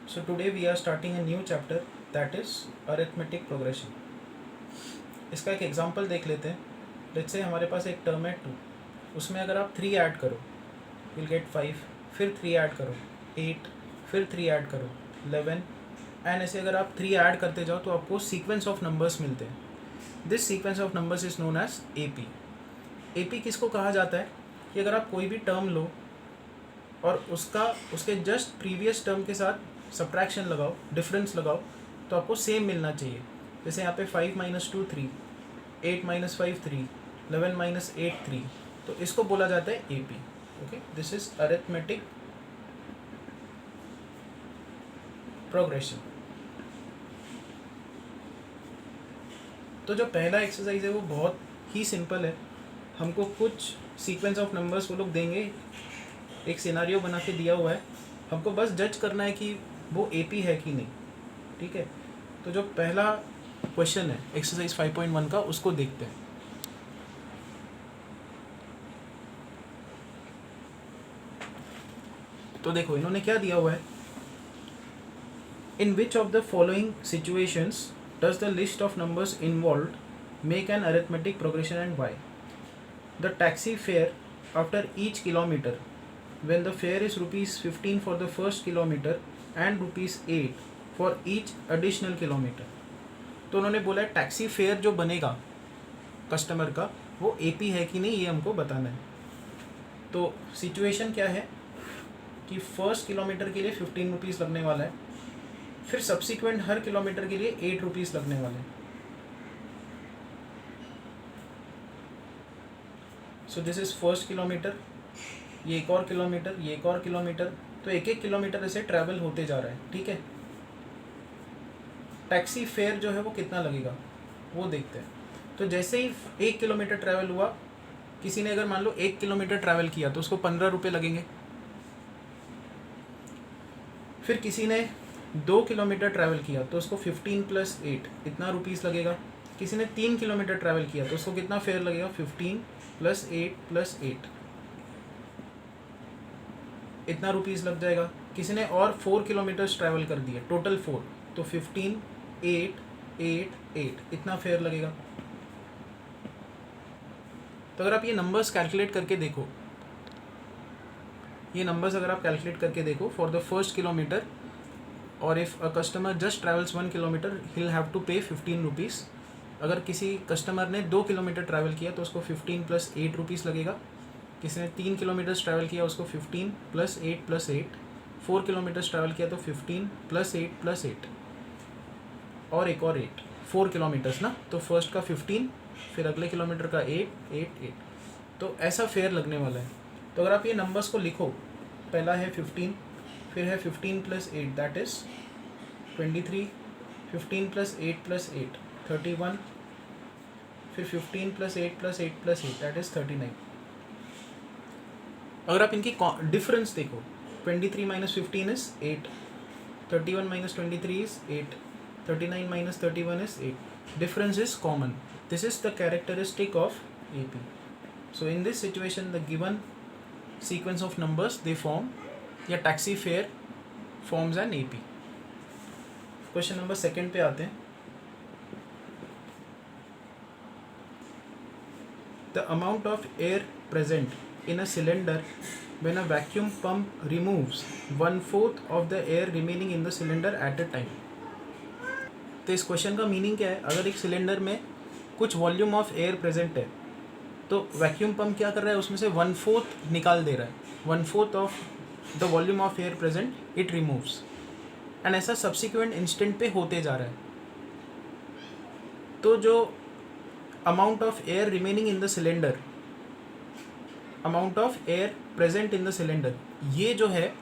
So today we are starting a new chapter, that is arithmetic progression. इसका एक example देख लेते हैं. लेट्स से हमारे पास एक टर्म है 2, उसमें अगर आप 3 ऐड करो विल गेट 5, फिर 3 ऐड करो 8, फिर 3 ऐड करो 11 एंड ऐसे अगर आप 3 ऐड करते जाओ तो आपको सीक्वेंस ऑफ नंबर्स मिलते हैं. This sequence of numbers is known as AP. AP किसको कहा जाता है कि अगर आप कोई भी टर्म लो और उसके जस्ट प्रीवियस टर्म के साथ सब्ट्रैक्शन लगाओ, डिफरेंस लगाओ, तो आपको सेम मिलना चाहिए. जैसे यहाँ पे 5 - 2 3, 8 - 5 3, 11 - 8 3, तो इसको बोला जाता है AP. Okay, this is arithmetic progression. तो जो पहला एक्सरसाइज है वो बहुत ही सिंपल है. हमको कुछ सीक्वेंस ऑफ नंबर्स वो लोग देंगे, एक सिनारियो बना के दिया हुआ है, हमको बस जज करना है कि वो AP है कि नहीं. ठीक है, तो जो पहला क्वेश्चन है एक्सरसाइज 5.1 का, उसको देखते हैं. तो देखो इन्होंने क्या दिया हुआ है. In which of the following situations does the list of numbers involved make an arithmetic progression and why. The taxi fare after each kilometre when the fare is ₹15 for the first kilometer and ₹8 for each additional kilometer. तो उन्होंने बोला है taxi fare जो बनेगा customer का वो AP है कि नहीं, ये हमको बताना है. तो सिचुएशन क्या है कि फर्स्ट किलोमीटर के लिए ₹15 लगने वाला है, फिर सब्सिक्वेंट हर किलोमीटर के लिए ₹8 लगने वाले हैं. सो दिस इज फर्स्ट किलोमीटर, ये एक और किलोमीटर, ये एक और किलोमीटर, तो एक एक किलोमीटर ऐसे ट्रैवल होते जा रहा है. ठीक है, टैक्सी फेयर जो है वो कितना लगेगा वो देखते हैं. तो जैसे ही 1 किलोमीटर ट्रैवल हुआ, किसी ने अगर मान लो 1 किलोमीटर ट्रैवल किया तो उसको ₹15 लगेंगे. फिर किसी ने 2 किलोमीटर ट्रैवल किया तो उसको 15 + 8 इतना रुपीस लगेगा. किसी ने 3 किलोमीटर ट्रैवल किया तो उसको कितना फेयर लगेगा, 15 + 8 + 8 इतना रुपीस लग जाएगा. किसी ने और 4 किलोमीटर्स ट्रैवल कर दिए, टोटल 4, तो 15 8 8 8 इतना फेयर लगेगा. तो अगर आप ये नंबर्स कैलकुलेट करके देखो, ये नंबर्स अगर आप कैलकुलेट करके देखो फॉर द फर्स्ट किलोमीटर, और if a customer just travels 1 kilometre he'll have to pay 15 rupees. अगर किसी कस्टमर ने 2 किलोमीटर ट्रैवल किया तो उसको 15 + 8 रुपीज़ लगेगा. किसी ने 3 किलोमीटर्स ट्रैवल किया उसको 15 + 8 + 8, 4 किलोमीटर्स ट्रैवल किया तो 15 + 8 + 8, और एक और 8, 4 किलोमीटर्स ना, तो फर्स्ट का 15, फिर अगले किलोमीटर का 8 8 8, तो ऐसा फेयर लगने वाला है. तो अगर आप ये नंबर्स को लिखो, पहला है 15, फिर है 15 + 8 दैट इज़ 23, 15 + 8 + 8 31, फिर 15 + 8 + 8 + 8 दैट इज़ 39. अगर आप इनकी डिफरेंस देखो, 23 - 15 is 8, 31 - 23 is 8, 39 - 31 is 8. Difference is common. This is the characteristic of AP. So in this situation the given sequence of numbers they form, या taxi fare forms an AP. Question number 2 पे आते हैं. The amount of air present in a cylinder when a vacuum pump removes 1/4 of the air remaining in the cylinder at a time. तो इस question का meaning क्या है. अगर एक सिलेंडर में कुछ वॉल्यूम ऑफ एयर प्रेजेंट है तो वैक्यूम पंप क्या कर रहा है, उसमें से 1/4 निकाल दे रहा है. 1/4 of the volume of air present it removes, and ऐसा सब्सिक्वेंट इंस्टेंट पे होते जा रहा है. तो जो amount of air remaining in the cylinder, amount of air present in the cylinder, ये जो है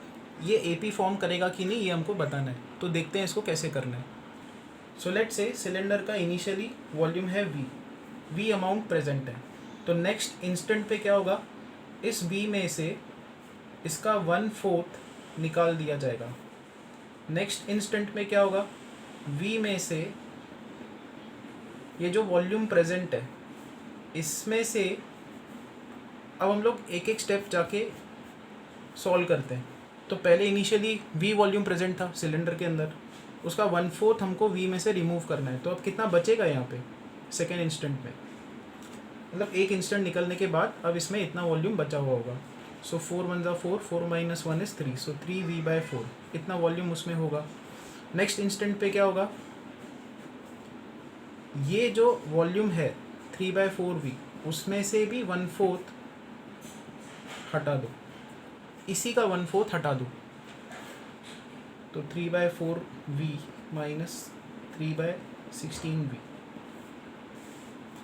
ये AP फॉर्म करेगा कि नहीं, ये हमको बताना है. तो देखते हैं इसको कैसे करना है. सो लेट्स से सिलेंडर का इनिशियली वॉल्यूम है V अमाउंट प्रेजेंट है. तो नेक्स्ट इंस्टेंट पे क्या होगा, इस V में से इसका 1/4 निकाल दिया जाएगा. नेक्स्ट इंस्टेंट में क्या होगा, V में से ये जो वॉल्यूम प्रेजेंट है इसमें से अब हम लोग एक एक स्टेप जाके सॉल्व करते हैं. तो पहले इनिशियली V वॉल्यूम प्रेजेंट था सिलेंडर के अंदर, उसका 1/4 हमको V में से रिमूव करना है। तो अब कितना बचेगा यहाँ पे सेकेंड इंस्टेंट में, मतलब एक इंस्टेंट निकलने के बाद अब इसमें इतना वॉल्यूम बचा हुआ होगा। सो 4 1 ज़ा 4, 4 - 1 इज़ 3, सो 3V/4 इतना वॉल्यूम उसमें होगा। नेक्स्ट इंस्टेंट पे क्या होगा, ये जो वॉल्यूम है 3/4V, उसमें से भी 1/4 हटा दो, इसी का 1/4 हटा दो, तो 3/4V माइनस 3/16V,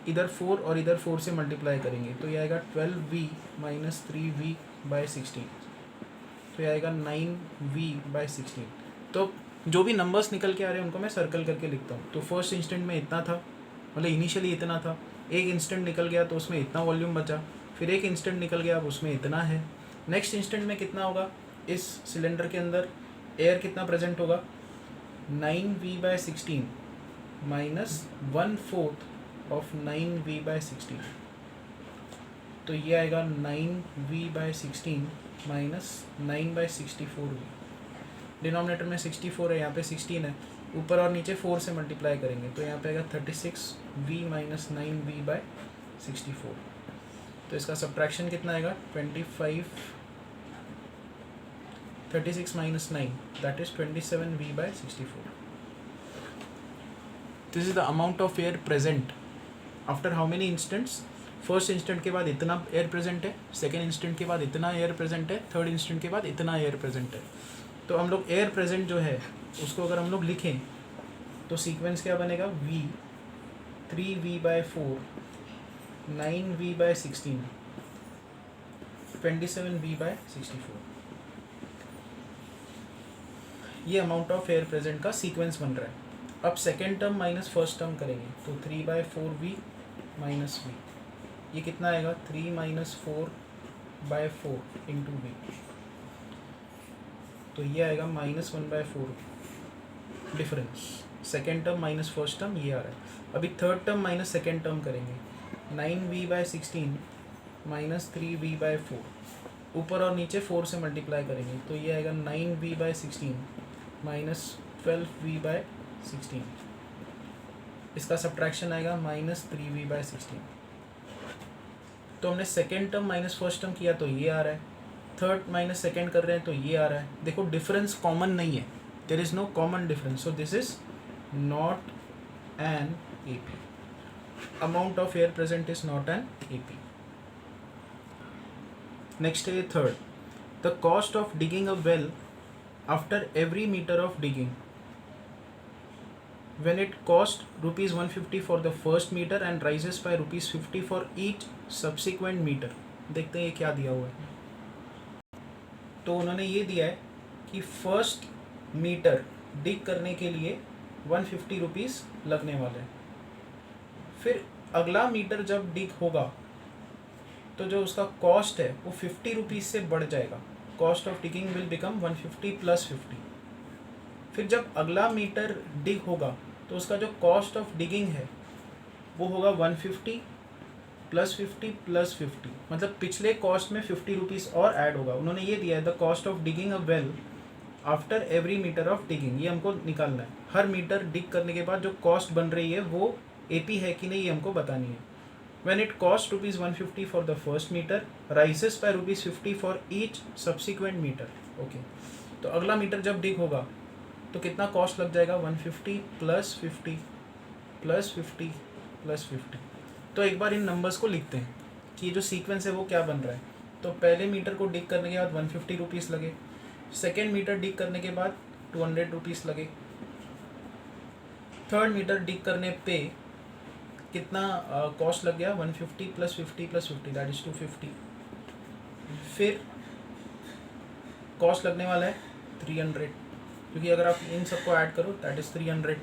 इधर 4 और इधर 4 से मल्टीप्लाई करेंगे तो ये आएगा 12V माइनस 3V/16, तो ये आएगा 9V/16। तो जो भी नंबर्स निकल के आ रहे हैं उनको मैं सर्कल करके लिखता हूँ। तो फर्स्ट इंस्टेंट में इतना था, मतलब इनिशियली इतना था, एक इंस्टेंट निकल गया तो उसमें इतना वॉल्यूम बचा, फिर एक इंस्टेंट निकल गया अब उसमें इतना है। नेक्स्ट इंस्टेंट में कितना होगा, इस सिलेंडर के अंदर एयर कितना प्रेजेंट होगा, 9V/16 माइनस 1/4 ऑफ 9V/16, तो ये आएगा 9V/16 माइनस 9/64V। डिनोमिनेटर में 64 है, यहाँ पे 16 है, ऊपर और नीचे 4 से मल्टीप्लाई करेंगे तो यहाँ पे आएगा 36V माइनस 9V/64। तो इसका सब्ट्रैक्शन कितना आएगा, 36 minus 9 that is 27V/64। This is the amount of air present after how many instants. First instant के बाद इतना एयर प्रेजेंट है, सेकेंड इंस्टेंट के बाद इतना एयर प्रेजेंट है, थर्ड इंस्टेंट के बाद इतना एयर प्रेजेंट है। तो हम लोग एयर प्रेजेंट जो है उसको अगर हम लोग लिखें तो सीक्वेंस क्या बनेगा, V 3V/4 9V/16 27V/64। ये अमाउंट ऑफ एयर प्रेजेंट का सीक्वेंस बन रहा है। अब second term minus first term करेंगे तो 3/4V माइनस V, ये कितना आएगा, 3 - 4/4 इंटू V, तो ये आएगा -1/4 difference. Second term minus first term ये आ रहा है। अभी third term minus second term करेंगे, 9V/16 माइनस 3V/4, ऊपर और नीचे 4 से मल्टीप्लाई करेंगे तो ये आएगा 9V/16 माइनस 12V/16, इसका सब्ट्रैक्शन आएगा माइनस 3V/16। तो हमने second term minus first term किया तो ये आ रहा है, थर्ड माइनस सेकेंड कर रहे हैं तो ये आ रहा है। देखो डिफरेंस कॉमन नहीं है, there is no common difference, so this is not an AP। Amount of air present is not an AP। Next है third, the cost of digging a well after every metre of digging when it cost rupees 150 for the first meter and rises by rupees 50 for each subsequent meter। देखते हैं ये क्या दिया हुआ है। तो उन्होंने ये दिया है कि फर्स्ट मीटर डिग करने के लिए 150 रुपीज़ लगने वाले हैं, फिर अगला मीटर जब डिग होगा तो जो उसका कॉस्ट है वो 50 रुपीज़ से बढ़ जाएगा, cost of digging will become 150 + 50। फिर जब अगला मीटर डिग होगा तो उसका जो कॉस्ट ऑफ डिगिंग है वो होगा 150 + 50 + 50, मतलब पिछले कॉस्ट में 50 रुपीज़ और ऐड होगा। उन्होंने ये दिया है the cost of digging a well after every metre of digging, ये हमको निकालना है। हर मीटर डिग करने के बाद जो कॉस्ट बन रही है वो AP है कि नहीं ये हमको बतानी है। When it cost rupees 150 for the first metre, rises by rupees 50 for each subsequent metre. Okay, तो अगला मीटर जब डिग होगा तो कितना कॉस्ट लग जाएगा, 150 + 50 + 50 + 50। तो एक बार इन नंबर्स को लिखते हैं कि ये जो सीक्वेंस है वो क्या बन रहा है। तो पहले मीटर को डिग करने के बाद 150 रुपीज़ लगे, सेकेंड मीटर डिग करने के बाद 200 रुपीज़ लगे, थर्ड मीटर डिग करने पे कितना कॉस्ट लग गया, 150 + 50 + 50 दैट इज़ 250। फिर कॉस्ट लगने वाला है 300, क्योंकि अगर आप इन सबको ऐड करो दैट इज़ 300।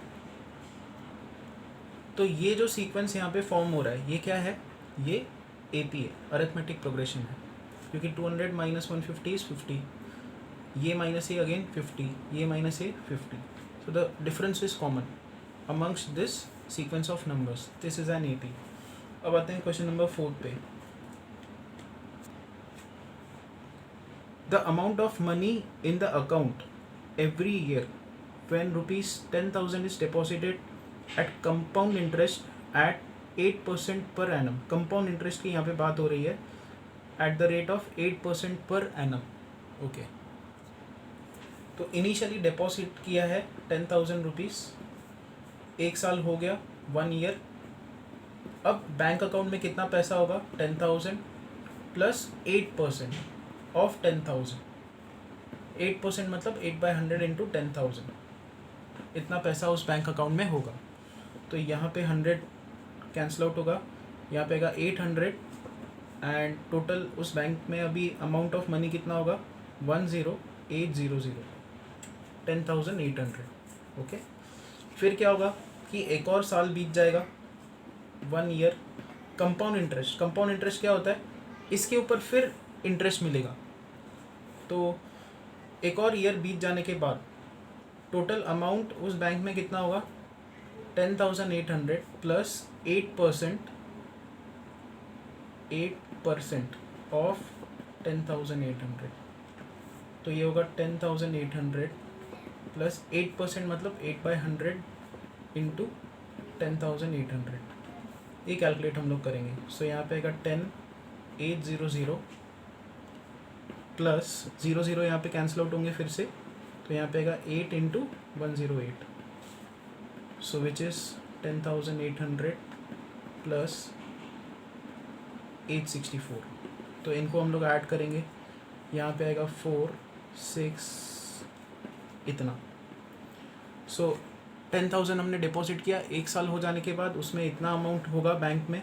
तो ये जो सीक्वेंस यहाँ पे फॉर्म हो रहा है ये क्या है, ये AP है, अरिथमेटिक प्रोग्रेशन है, क्योंकि 200 - 150 इज़ 50, ये माइनस ये अगेन 50, ये माइनस ये 50, so the difference is common amongst this sequence of numbers, this is an AP। अब आते हैं क्वेश्चन नंबर 4 पे। The amount of money in the account every year when rupees 10,000 is deposited at compound interest at 8% per annum. compound interest की यहाँ पे बात हो रही है at the rate of 8% per annum. Okay तो इनिशियली डिपॉजिट किया है 10,000 रुपीज़, एक साल हो गया, 1 ईयर. अब बैंक अकाउंट में कितना पैसा होगा? 10,000 प्लस 8% ऑफ 10,000. 8% मतलब 8/100 इंटू 10,000. इतना पैसा उस बैंक अकाउंट में होगा. तो यहाँ पे 100 कैंसिल आउट होगा, यहाँ पे आएगा 800 एंड टोटल उस बैंक में अभी अमाउंट ऑफ मनी कितना होगा? 10800. 10,800. ओके. फिर क्या होगा कि एक और साल बीत जाएगा, 1 ईयर. कंपाउंड इंटरेस्ट क्या होता है? इसके ऊपर फिर इंटरेस्ट मिलेगा. तो एक और ईयर बीत जाने के बाद टोटल अमाउंट उस बैंक में कितना होगा? 10,800 प्लस 8% ऑफ 10,800. तो ये होगा 10,800 प्लस 8% मतलब 8/100 इंटू 10,800. ये कैलकुलेट हम लोग करेंगे. सो यहाँ पे आएगा 10,800 प्लस 00 यहाँ पे कैंसिल आउट होंगे फिर से. तो यहाँ पे आएगा 8 into 108. So which is 10,800 plus 864. तो इनको हम लोग ऐड करेंगे. यहाँ पे आएगा 4 6 इतना. सो 10,000 हमने डिपॉजिट किया, एक साल हो जाने के बाद उसमें इतना अमाउंट होगा बैंक में.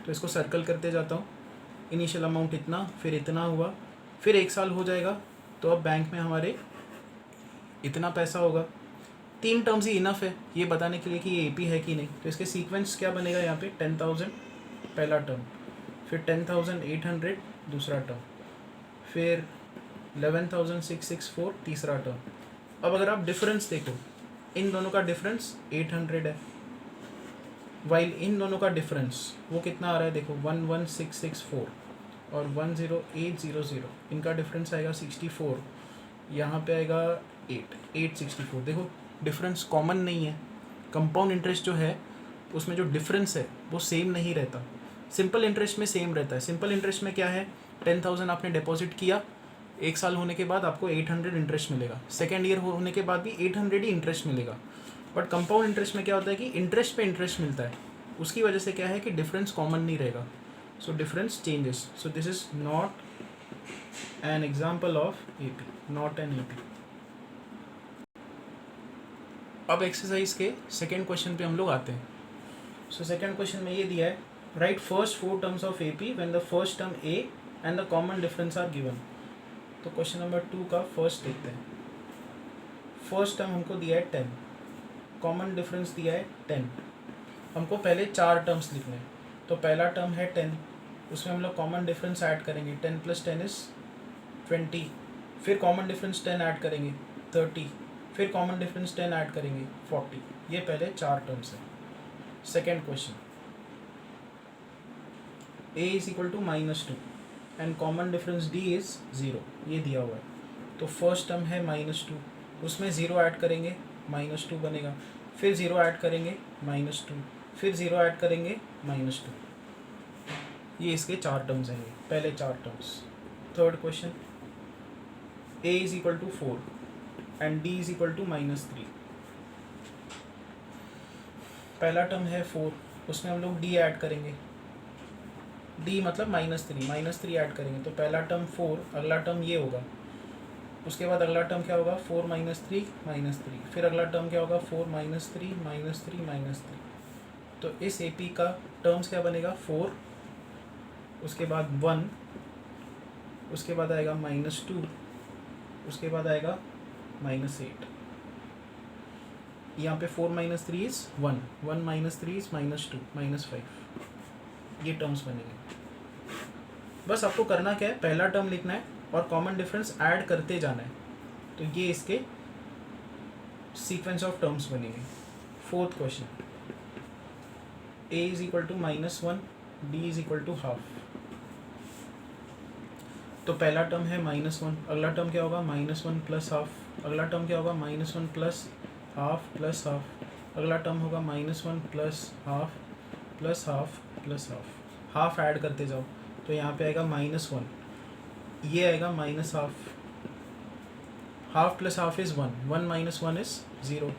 तो इसको सर्कल करते जाता हूँ. इनिशियल अमाउंट इतना, फिर इतना हुआ, फिर एक साल हो जाएगा तो अब बैंक में हमारे इतना पैसा होगा. 3 टर्म्स ही इनफ है ये बताने के लिए कि ये एपी है कि नहीं. तो इसके सीक्वेंस क्या बनेगा? यहाँ पे 10,000 पहला टर्म, फिर 10,800 दूसरा टर्म, फिर 11,664 तीसरा टर्म. अब अगर आप डिफरेंस देखो, इन दोनों का डिफरेंस 800 है, वाइल इन दोनों का डिफरेंस वो कितना आ रहा है? देखो 11,664 और 10800. इनका डिफरेंस आएगा 64. यहाँ पे आएगा 864. देखो डिफरेंस कॉमन नहीं है. कंपाउंड इंटरेस्ट जो है उसमें जो डिफरेंस है वो सेम नहीं रहता. सिंपल इंटरेस्ट में सेम रहता है. सिंपल इंटरेस्ट में क्या है? 10,000 आपने डिपॉजिट किया, एक साल होने के बाद आपको 800 इंटरेस्ट मिलेगा, सेकेंड ईयर होने के बाद भी 800 ही इंटरेस्ट मिलेगा. बट कंपाउंड इंटरेस्ट में क्या होता है कि इंटरेस्ट पे इंटरेस्ट मिलता है. उसकी वजह से क्या है कि डिफरेंस कॉमन नहीं रहेगा. So difference changes. So this is not an example of AP, not an AP. अब एक्सरसाइज के सेकेंड क्वेश्चन पे हम लोग आते हैं. सो सेकेंड क्वेश्चन में ये दिया है, write first 4 terms of AP when the first term A and the common difference are given. तो क्वेश्चन नंबर 2 का फर्स्ट देखते हैं. फर्स्ट टर्म हमको दिया है 10, कॉमन डिफरेंस दिया है 10. हमको पहले 4 टर्म्स लिखने हैं. तो पहला टर्म है 10, उसमें हम लोग कॉमन डिफरेंस ऐड करेंगे. 10 प्लस 10 इज़ 20. फिर कॉमन डिफरेंस 10 ऐड करेंगे 30. फिर कॉमन डिफरेंस 10 ऐड करेंगे 40. ये पहले 4 टर्म्स हैं. Second question, a is equal to -2 and common difference d is 0. ये दिया हुआ है. तो फर्स्ट टर्म है -2, उसमें 0 ऐड करेंगे -2 बनेगा. फिर 0 ऐड करेंगे -2, फिर 0 ऐड करेंगे -2. ये इसके 4 टर्म्स हैं, पहले 4 terms. Third question, a is equal to 4 and d is equal to -3. पहला टर्म है 4, उसमें हम लोग d ऐड करेंगे. d मतलब -3 ऐड करेंगे. तो पहला टर्म 4, अगला टर्म ये होगा. उसके बाद अगला टर्म क्या होगा? 4 -3. फिर अगला टर्म क्या होगा? 4 -3. तो इस AP का टर्म्स क्या बनेगा? 4, उसके बाद 1, उसके बाद आएगा -2, उसके बाद आएगा -8. यहाँ पे 4 - 3 इज़ 1, 1 - 3 इज़ -2, -5. ये टर्म्स बनेंगे. बस आपको करना क्या है? पहला टर्म लिखना है और कॉमन डिफरेंस ऐड करते जाना है. तो ये इसके सीक्वेंस ऑफ टर्म्स बनेंगे. Fourth question, a is equal to -1, d is equal to half. तो पहला टर्म है -1, अगला टर्म क्या होगा -1 प्लस हाफ, अगला टर्म क्या होगा -1 प्लस हाफ, अगला टर्म होगा -1 plus half plus half plus half, half add करते जाओ तो यहाँ पे आएगा -1, ये आएगा minus half plus half is 1, 1 minus 1 is 0।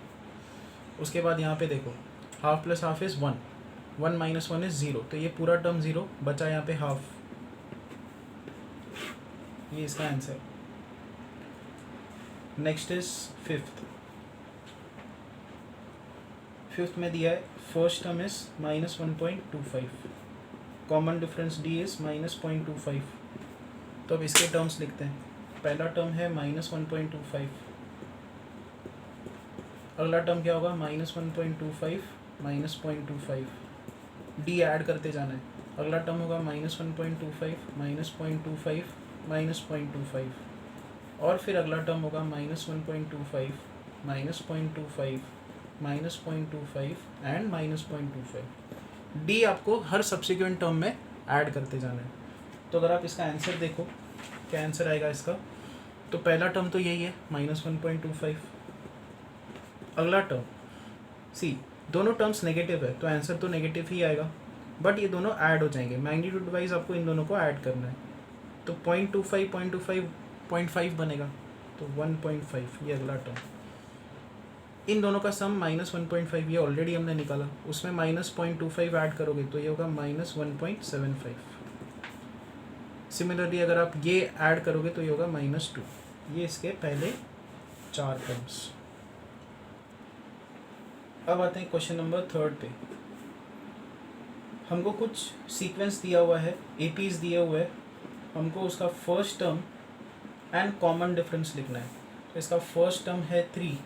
उसके बाद यहाँ पे देखो half plus half is 1, 1 minus 1 is 0, तो ये पूरा टर्म 0 बचा यहाँ पे हाफ, ये इसका आंसर। नेक्स्ट इज फिफ्थ में दिया है first term is -1.25, common difference D is -0.25। तो अब इसके टर्म्स लिखते हैं। पहला टर्म है -1.25, अगला टर्म क्या होगा -1.25 -0.25, डी ऐड करते जाना है। अगला टर्म होगा -1.25 -0.25 -0.25, और फिर अगला टर्म होगा -1.25 -0.25 -0.25 एंड -0.25। डी आपको हर सब्सिक्वेंट टर्म में ऐड करते जाना है। तो अगर आप इसका आंसर देखो क्या आंसर आएगा इसका, तो पहला टर्म तो यही है -1.25, अगला टर्म सी दोनों टर्म्स नेगेटिव है तो आंसर तो नेगेटिव ही आएगा, बट ये दोनों ऐड हो जाएंगे, मैग्नीट्यूड वाइज आपको इन दोनों को ऐड करना है। तो 0.25 0.5 बनेगा, तो 1.5 ये अगला टर्म। इन दोनों का सम -1.5 ये ऑलरेडी हमने निकाला, उसमें -0.25 ऐड करोगे तो ये होगा -1.75। सिमिलरली अगर आप ये ऐड करोगे तो ये होगा -2। ये इसके पहले 4 टर्म्स। अब आते हैं क्वेश्चन नंबर 3 पे। हमको कुछ सीक्वेंस दिया हुआ है, एपीज दिए हुए हैं, हमको उसका first term and common difference लिखना है। तो इसका फर्स्ट टर्म है 3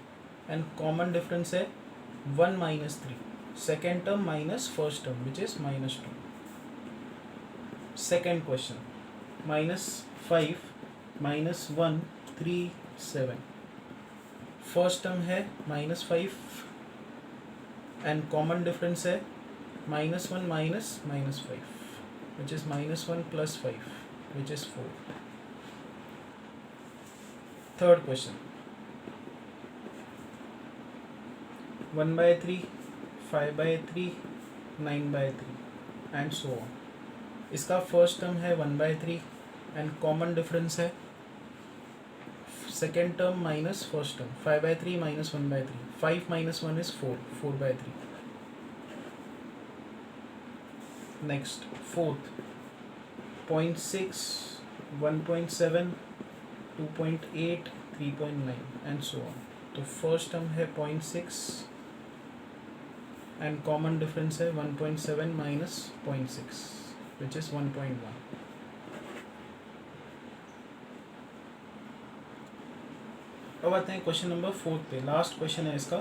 एंड कॉमन डिफरेंस है 1 - 3, second term minus first term which is -2। Second question -5 -1 3 7, first term है -5 एंड कॉमन डिफरेंस है -1 minus -5 which is -1 + 5 which is 4। Third question 1/3 5/3 9/3 and so on. इसका first term है 1/3 and common difference है second term minus first term, 5/3 - 1/3, 5 - 1 is 4, 4/3। Next fourth 0.6 1.7 2.8 3.9 and so on. तो first term है 0.6 and common difference है 1.7 minus 0.6 which is 1.1। अब आते हैं question number 4 पे, लास्ट क्वेश्चन है इसका।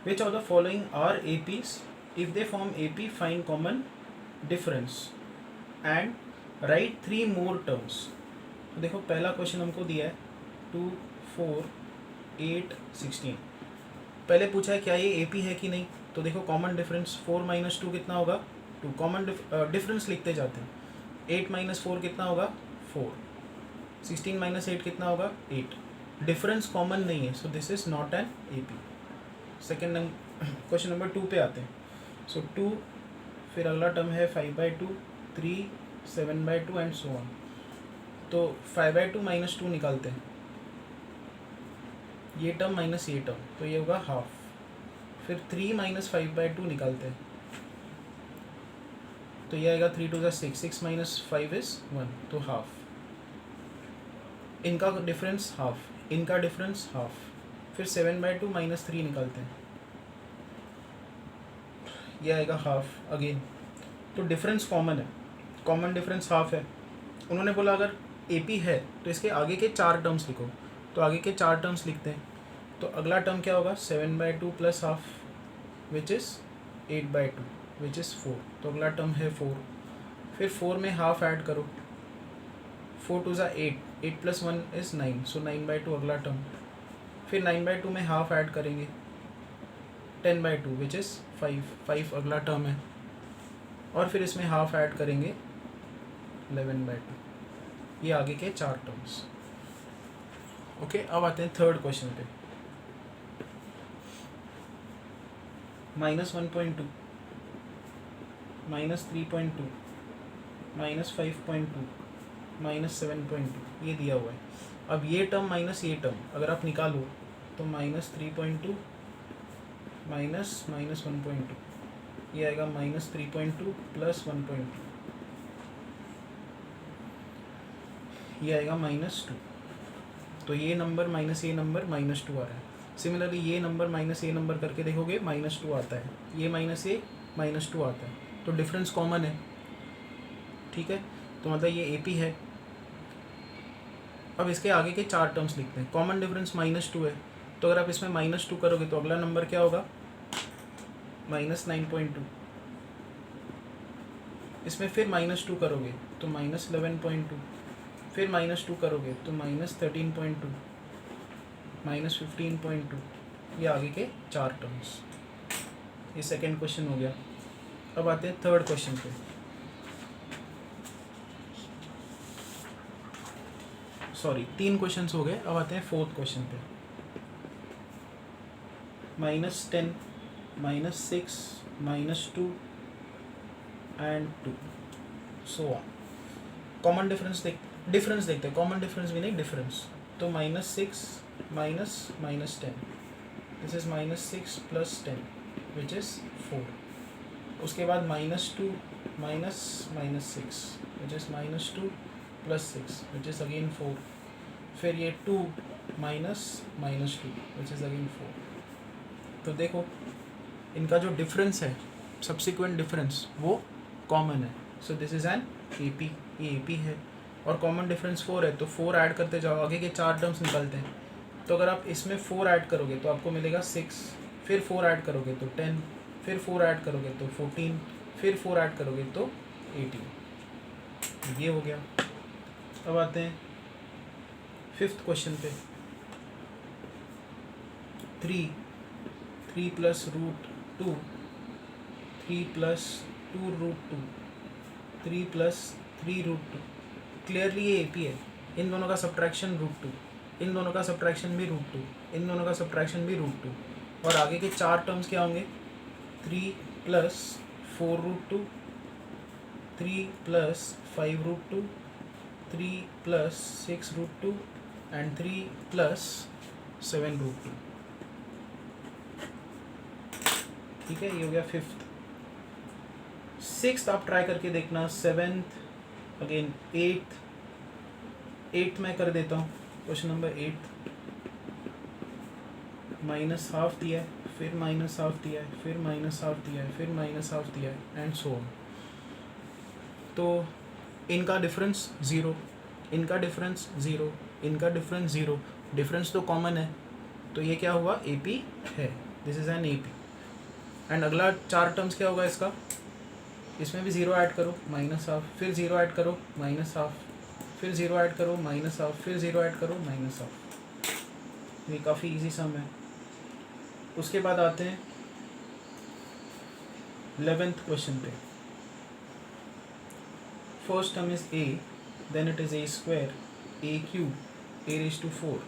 Which of the following are APs, if they form AP find common difference and write 3 more terms. तो देखो पहला क्वेश्चन हमको दिया है 2 4 8 16। पहले पूछा है क्या ये एपी है कि नहीं, तो देखो कॉमन डिफरेंस 4 - 2 कितना होगा 2, कॉमन डिफरेंस लिखते जाते हैं। 8 - 4 कितना होगा 4, 16 - 8 कितना होगा 8। डिफरेंस कॉमन नहीं है, सो this is not an AP. Second question number 2 पे आते हैं। सो 2 फिर अगला टर्म है 5/2 3 7/2 एंड सो ऑन। तो 5/2 - 2 निकालते हैं, ये टर्म माइनस ये टर्म, तो ये होगा हाफ। फिर 3 - 5/2 निकालते हैं, तो ये आएगा 3 × 6, 6 - 5 इज 1, तो हाफ। इनका डिफरेंस हाफ, इनका डिफरेंस हाफ। फिर 7/2 - 3 निकालते हैं, ये आएगा हाफ अगेन। तो डिफरेंस कॉमन है, कॉमन डिफरेंस हाफ है। उन्होंने बोला अगर एपी है तो इसके आगे के 4 टर्म्स लिखो, तो आगे के 4 टर्म्स लिखते हैं। तो अगला टर्म क्या होगा 7/2 + half which is 8/2 which is 4, तो अगला टर्म है 4। फिर 4 में हाफ ऐड करो, 4 × 8, 8 + 1 इज़ 9, सो 9/2 अगला टर्म। फिर 9/2 में हाफ ऐड करेंगे 10/2 विच इज़ 5, 5 अगला टर्म है। और फिर इसमें हाफ ऐड करेंगे 11/2। ये आगे के 4 टर्म्स। ओके, अब आते हैं थर्ड क्वेश्चन पे। -1.2, -3.2, -5.2, -7.2 ये दिया हुआ है। अब ये टर्म माइनस ये टर्म अगर आप निकालो तो -3.2 माइनस -1.2 ये आएगा -3.2 प्लस 1.2 ये आएगा -2। तो ये नंबर माइनस ये नंबर -2 आ रहा है। सिमिलरली ये नंबर माइनस ये नंबर करके देखोगे -2 आता है, ये माइनस ये -2 आता है, तो डिफरेंस कॉमन है। ठीक है, तो मतलब ये AP है। अब इसके आगे के 4 टर्म्स लिखते हैं। कॉमन डिफरेंस -2 है, तो अगर आप इसमें -2 करोगे तो अगला नंबर क्या होगा, -9.2। इसमें फिर -2 करोगे तो -11.2, फिर -2 करोगे तो -13.2, -15.2, ये आगे के 4 टर्म्स। ये सेकेंड क्वेश्चन हो गया। अब आते हैं थर्ड क्वेश्चन पे। सॉरी, 3 क्वेश्चंस हो गए। अब आते हैं फोर्थ क्वेश्चन पे। -10, -6, -2 and 2 so on. Common difference देखते हैं। कॉमन डिफरेंस भी नहीं, डिफरेंस। तो -6 minus -10, this is -6 plus 10 which is 4। उसके बाद -2 minus -6 which is -2 plus 6 which is again 4। फिर ये 2 माइनस -2 विच इज़ अगेन 4। तो देखो इनका जो डिफरेंस है, सब्सिक्वेंट डिफरेंस, वो कॉमन है। So this is an AP, ये AP है। और कॉमन डिफरेंस 4 है, तो 4 ऐड करते जाओ, आगे के 4 टर्म्स निकलते हैं। तो अगर आप इसमें 4 ऐड करोगे तो आपको मिलेगा 6, फिर 4 ऐड करोगे तो 10, फिर 4 ऐड करोगे तो 14, फिर 4 ऐड करोगे तो 18। ये हो गया। अब आते हैं फिफ्थ क्वेश्चन पे। 3 प्लस √2, 3 प्लस 2√2, 3 प्लस 3√2। क्लियरली ये AP है। इन दोनों का सब्ट्रैक्शन √2, इन दोनों का सब्ट्रैक्शन भी √2, इन दोनों का सब्ट्रैक्शन भी √2। और आगे के 4 टर्म्स क्या होंगे, 3 plus 4√2, 3 plus 5√2, 3 plus 6√2 and 3 plus 7√2। ठीक है, ये हो गया फिफ्थ। सिक्स्थ आप ट्राई करके देखना, सेवेंथ, अगेन एट्थ मैं कर देता हूँ। क्वेश्चन नंबर 8 -½ दिया है, फिर -½ दिया है, फिर -½ दिया है, फिर -½ दिया है एंड सो ऑन। तो इनका डिफरेंस 0, इनका डिफरेंस 0, इनका डिफरेंस 0, डिफरेंस तो कॉमन है, तो ये क्या हुआ, AP है। This is an AP। And अगला 4 टर्म्स क्या होगा इसका, इसमें भी 0 ऐड करो, -½ फिर 0 ऐड करो, -½ फिर 0 ऐड करो, -½ फिर 0 ऐड करो, -½ ये काफ़ी इजी सम है। उसके बाद आते हैं 11th क्वेश्चन पे। First term is A, then it is A² A³ A⁴।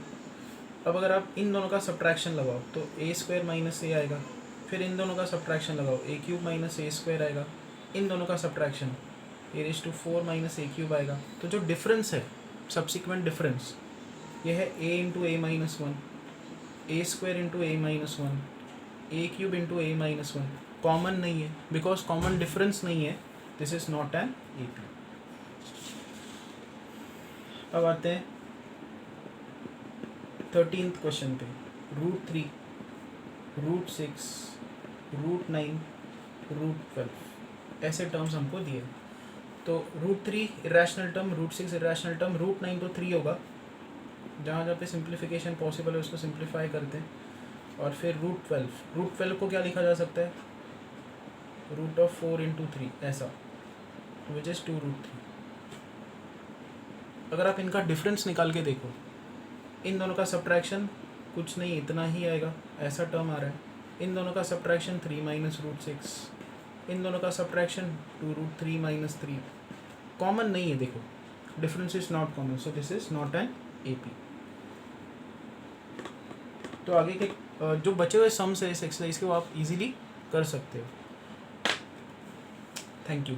अब अगर आप इन दोनों का सब्ट्रैक्शन लगाओ तो A² माइनस A आएगा, फिर इन दोनों का सब्ट्रैक्शन लगाओ, A³ माइनस A² आएगा, इन दोनों का सब्ट्रैक्शन A⁴ माइनस A³ आएगा। तो जो डिफरेंस है, सब्सिक्वेंट डिफरेंस, यह है A into A minus 1, A² into A minus 1, A³ into A minus 1। Common नहीं है, बिकॉज कॉमन डिफरेंस नहीं है, this is not an AP। अब आते हैं 13th क्वेश्चन पे। √3, √6, √9, √12 ऐसे टर्म्स हमको दिए। तो √3 इरेशनल टर्म, √6 इरेशनल टर्म, √9 तो 3 होगा, जहाँ जहाँ पे सिंप्लीफिकेशन पॉसिबल है उसको सिंप्लीफाई करते हैं। और फिर √12 को क्या लिखा जा सकता है, √4 इंटू 3 ऐसा, विच इज़ 2√3। अगर आप इनका डिफरेंस निकाल के देखो, इन दोनों का सब्ट्रैक्शन कुछ नहीं, इतना ही आएगा, ऐसा टर्म आ रहा है। इन दोनों का सब्ट्रैक्शन 3 माइनस √6, इन दोनों का सब्ट्रैक्शन 2√3 माइनस 3। कॉमन नहीं है, देखो difference is not common, so this is not an AP। तो आगे के जो बचे हुए सम्स है इस एक्सरसाइज के वो आप इजीली कर सकते हो। Thank you.